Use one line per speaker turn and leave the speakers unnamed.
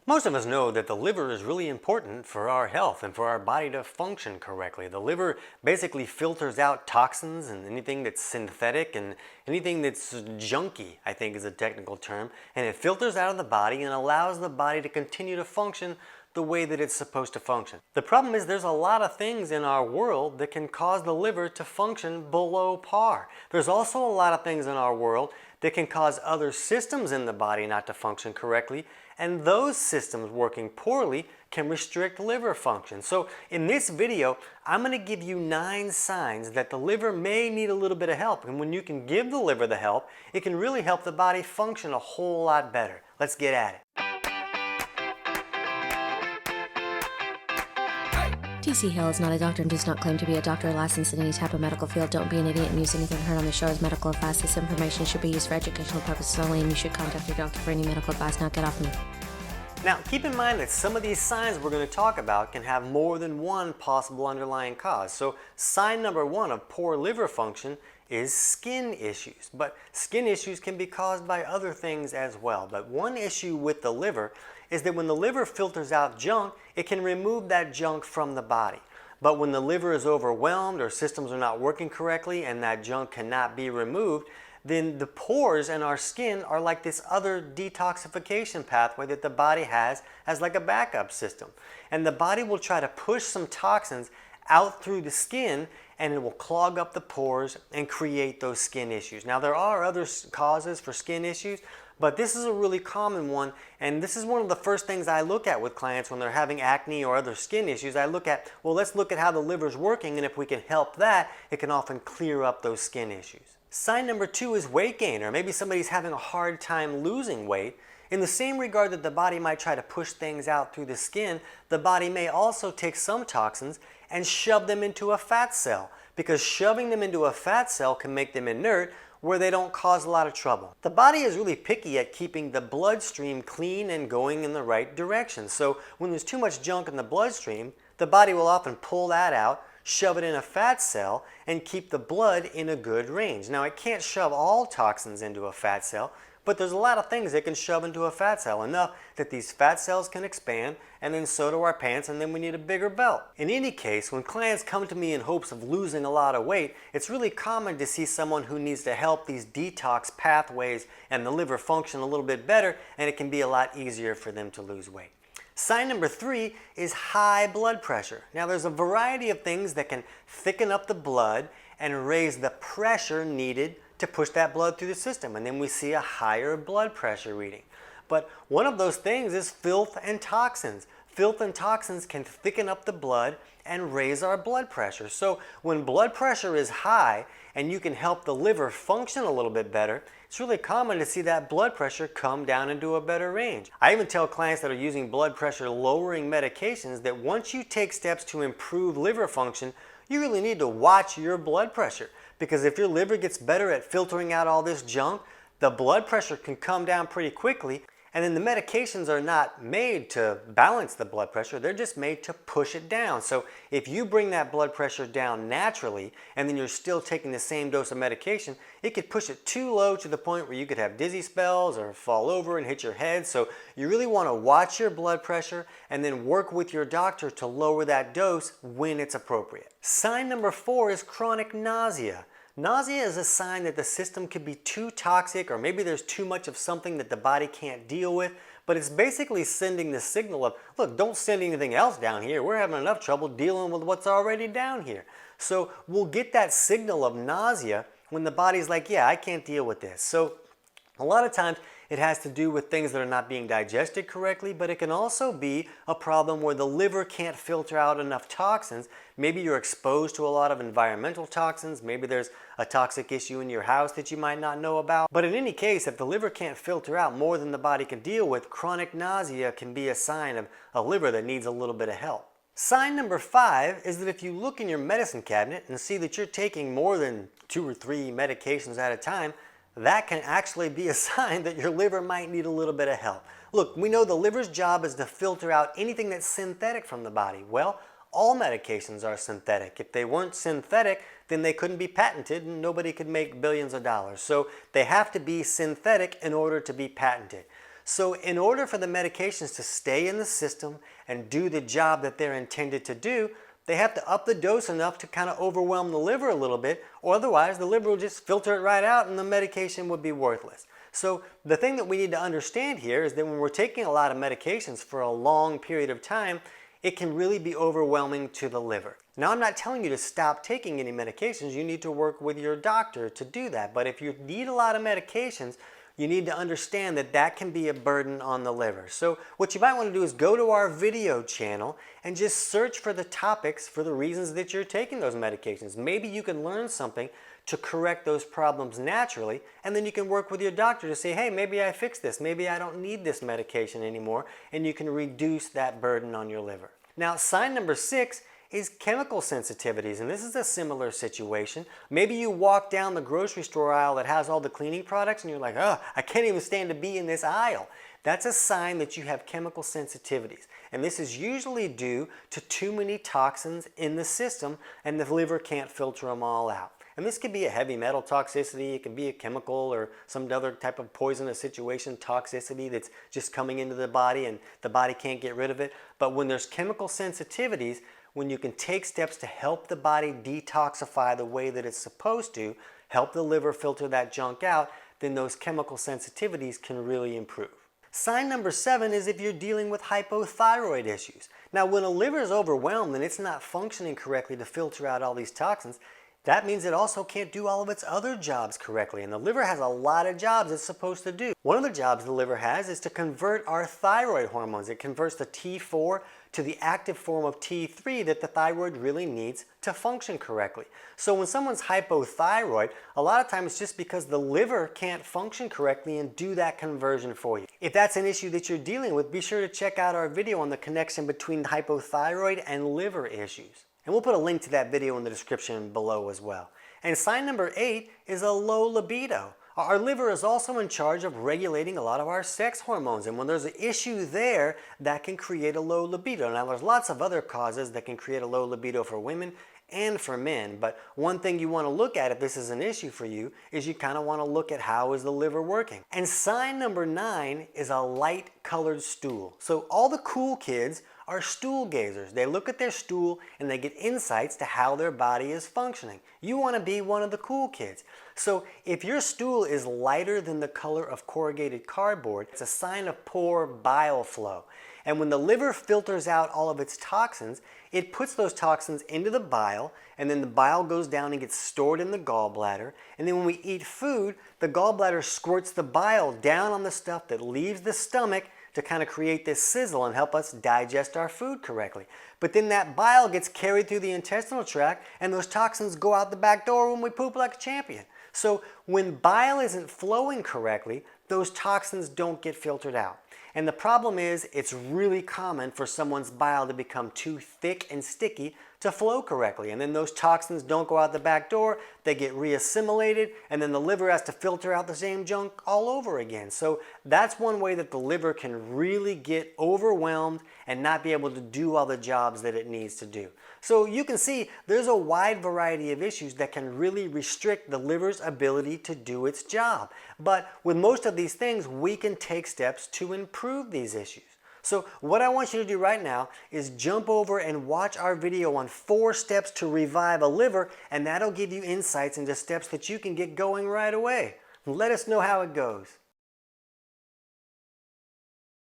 Most of us know that the liver is really important for our health and for our body to function correctly. The liver basically filters out toxins and anything that's synthetic and anything that's junky, I think is a technical term, and it filters out of the body and allows the body to continue to function the way that it's supposed to function. The problem is there's a lot of things in our world that can cause the liver to function below par. There's also a lot of things in our world that can cause other systems in the body not to function correctly, and those systems working poorly can restrict liver function. So in this video, I'm going to give you 9 signs that the liver may need a little bit of help. And when you can give the liver the help, it can really help the body function a whole lot better. Let's get at it.
T.C. Hale is not a doctor and does not claim to be a doctor or licensed in any type of medical field. Don't be an idiot and use anything heard on the show as medical advice. This information should be used for educational purposes only, and you should contact your doctor for any medical advice. Now get off me.
Now, keep in mind that some of these signs we're going to talk about can have more than one possible underlying cause. So sign number 1 of poor liver function is skin issues. But skin issues can be caused by other things as well. But one issue with the liver is that when the liver filters out junk, it can remove that junk from the body. But when the liver is overwhelmed or systems are not working correctly and that junk cannot be removed, then the pores in our skin are like this other detoxification pathway that the body has as like a backup system. And the body will try to push some toxins out through the skin, and it will clog up the pores and create those skin issues. Now, there are other causes for skin issues, but this is a really common one, and this is one of the first things I look at with clients when they're having acne or other skin issues. I look at, well, let's look at how the liver's working, and if we can help that, it can often clear up those skin issues. Sign number 2 is weight gain, or maybe somebody's having a hard time losing weight. In the same regard that the body might try to push things out through the skin, the body may also take some toxins and shove them into a fat cell, because shoving them into a fat cell can make them inert where they don't cause a lot of trouble. The body is really picky at keeping the bloodstream clean and going in the right direction. So when there's too much junk in the bloodstream, the body will often pull that out, shove it in a fat cell, and keep the blood in a good range. Now, it can't shove all toxins into a fat cell, but there's a lot of things it can shove into a fat cell, enough that these fat cells can expand, and then so do our pants, and then we need a bigger belt. In any case, when clients come to me in hopes of losing a lot of weight, it's really common to see someone who needs to help these detox pathways and the liver function a little bit better, and it can be a lot easier for them to lose weight. Sign number 3 is high blood pressure. Now, there's a variety of things that can thicken up the blood and raise the pressure needed to push that blood through the system, and then we see a higher blood pressure reading. But one of those things is filth and toxins. Filth and toxins can thicken up the blood and raise our blood pressure. So when blood pressure is high and you can help the liver function a little bit better, it's really common to see that blood pressure come down into a better range. I even tell clients that are using blood pressure lowering medications that once you take steps to improve liver function, you really need to watch your blood pressure, because if your liver gets better at filtering out all this junk, the blood pressure can come down pretty quickly. And then the medications are not made to balance the blood pressure, they're just made to push it down. So if you bring that blood pressure down naturally and then you're still taking the same dose of medication, it could push it too low to the point where you could have dizzy spells or fall over and hit your head. So you really want to watch your blood pressure and then work with your doctor to lower that dose when it's appropriate. Sign number 4 is chronic nausea. Nausea is a sign that the system could be too toxic, or maybe there's too much of something that the body can't deal with, but it's basically sending the signal of, look, don't send anything else down here. We're having enough trouble dealing with what's already down here. So we'll get that signal of nausea when the body's like, yeah, I can't deal with this. So a lot of times it has to do with things that are not being digested correctly, but it can also be a problem where the liver can't filter out enough toxins. Maybe you're exposed to a lot of environmental toxins. Maybe there's a toxic issue in your house that you might not know about. But in any case, if the liver can't filter out more than the body can deal with, chronic nausea can be a sign of a liver that needs a little bit of help. Sign number 5 is that if you look in your medicine cabinet and see that you're taking more than 2 or 3 medications at a time, that can actually be a sign that your liver might need a little bit of help. Look, we know the liver's job is to filter out anything that's synthetic from the body. Well, all medications are synthetic. If they weren't synthetic, then they couldn't be patented and nobody could make billions of dollars. So they have to be synthetic in order to be patented. So in order for the medications to stay in the system and do the job that they're intended to do, they have to up the dose enough to kind of overwhelm the liver a little bit, or otherwise the liver will just filter it right out and the medication would be worthless. So the thing that we need to understand here is that when we're taking a lot of medications for a long period of time, it can really be overwhelming to the liver. Now, I'm not telling you to stop taking any medications. You need to work with your doctor to do that. But if you need a lot of medications, you need to understand that that can be a burden on the liver. So what you might want to do is go to our video channel and just search for the topics for the reasons that you're taking those medications. Maybe you can learn something to correct those problems naturally, and then you can work with your doctor to say, hey, maybe I fixed this, maybe I don't need this medication anymore, and you can reduce that burden on your liver. Now, sign number 6 is chemical sensitivities, and this is a similar situation. Maybe you walk down the grocery store aisle that has all the cleaning products and you're like, oh, I can't even stand to be in this aisle. That's a sign that you have chemical sensitivities, and this is usually due to too many toxins in the system and the liver can't filter them all out. And this could be a heavy metal toxicity, it can be a chemical or some other type of poisonous situation toxicity that's just coming into the body and the body can't get rid of it. But when there's chemical sensitivities, when you can take steps to help the body detoxify the way that it's supposed to, help the liver filter that junk out, then those chemical sensitivities can really improve. Sign number 7 is if you're dealing with hypothyroid issues. Now, when a liver is overwhelmed and it's not functioning correctly to filter out all these toxins, that means it also can't do all of its other jobs correctly, and the liver has a lot of jobs it's supposed to do. One of the jobs the liver has is to convert our thyroid hormones. It converts the T4 to the active form of T3 that the thyroid really needs to function correctly. So when someone's hypothyroid, a lot of times it's just because the liver can't function correctly and do that conversion for you. If that's an issue that you're dealing with, be sure to check out our video on the connection between hypothyroid and liver issues. And we'll put a link to that video in the description below as well. And sign number 8 is a low libido. Our liver is also in charge of regulating a lot of our sex hormones, and when there's an issue there, that can create a low libido. Now, there's lots of other causes that can create a low libido for women and for men, but one thing you want to look at if this is an issue for you is you kind of want to look at how is the liver working. And sign number 9 is a light colored stool. So all the cool kids are stool gazers. They look at their stool and they get insights to how their body is functioning. You want to be one of the cool kids. So if your stool is lighter than the color of corrugated cardboard, it's a sign of poor bile flow. And when the liver filters out all of its toxins, it puts those toxins into the bile, and then the bile goes down and gets stored in the gallbladder. And then when we eat food, the gallbladder squirts the bile down on the stuff that leaves the stomach to kind of create this sizzle and help us digest our food correctly. But then that bile gets carried through the intestinal tract and those toxins go out the back door when we poop like a champion. So when bile isn't flowing correctly, those toxins don't get filtered out. And the problem is it's really common for someone's bile to become too thick and sticky to flow correctly. And then those toxins don't go out the back door, they get reassimilated, and then the liver has to filter out the same junk all over again. So that's one way that the liver can really get overwhelmed and not be able to do all the jobs that it needs to do. So you can see there's a wide variety of issues that can really restrict the liver's ability to do its job. But with most of these things, we can take steps to improve these issues. So what I want you to do right now is jump over and watch our video on 4 steps to revive a liver, and that'll give you insights into steps that you can get going right away. Let us know how it goes.